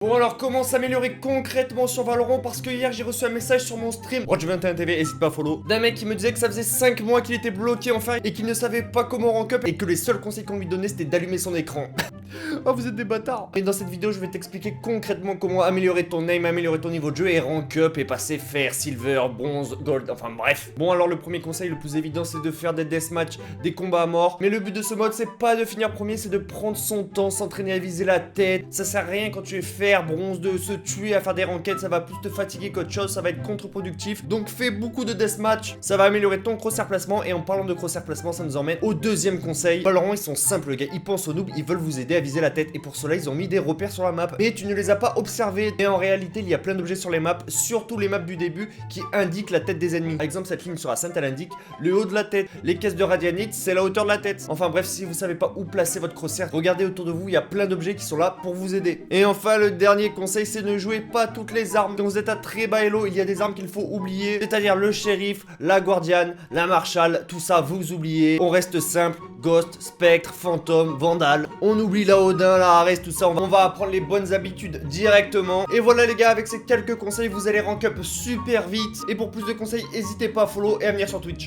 Bon alors comment s'améliorer concrètement sur Valorant, parce que hier j'ai reçu un message sur mon stream Roach21 TV, n'hésite pas à follow, d'un mec qui me disait que ça faisait 5 mois qu'il était bloqué en fer et qu'il ne savait pas comment rank up et que les seuls conseils qu'on lui donnait c'était d'allumer son écran. Oh vous êtes des bâtards. Et dans cette vidéo je vais t'expliquer concrètement comment améliorer ton aim, améliorer ton niveau de jeu et rank up et passer fer, silver, bronze, gold, enfin bref. Bon alors le premier conseil le plus évident c'est de faire des deathmatch, des combats à mort. Mais le but de ce mode c'est pas de finir premier, c'est de prendre son temps, s'entraîner à viser la tête. Ça sert à rien quand tu es fer, bronze, de se tuer à faire des ranked, ça va plus te fatiguer qu'autre chose, ça va être contre-productif. Donc fais beaucoup de deathmatch, ça va améliorer ton crosshair placement. Et en parlant de crosshair placement, ça nous emmène au deuxième conseil. Valorant ils sont simples les gars, ils pensent aux noobs, ils veulent vous aider à viser la tête. Et pour cela ils ont mis des repères sur la map, mais tu ne les as pas observés. Et en réalité il y a plein d'objets sur les maps, surtout les maps du début, qui indiquent la tête des ennemis. Par exemple cette ligne sur la Sainte elle indique le haut de la tête. Les caisses de radianite c'est la hauteur de la tête. Enfin bref, si vous savez pas où placer votre crosshair, regardez autour de vous, il y a plein d'objets qui sont là pour vous aider. Et enfin le dernier conseil c'est ne jouer pas toutes les armes. Quand vous êtes à très bas elo, il y a des armes qu'il faut oublier, c'est-à-dire le shérif, la guardiane, la marshal, tout ça vous oubliez. On reste simple, ghost, spectre, fantôme, vandale. On oublie la Odin, la Ares, tout ça, on va apprendre les bonnes habitudes directement. Et voilà les gars, avec ces quelques conseils vous allez rank up super vite. Et pour plus de conseils n'hésitez pas à follow et à venir sur Twitch.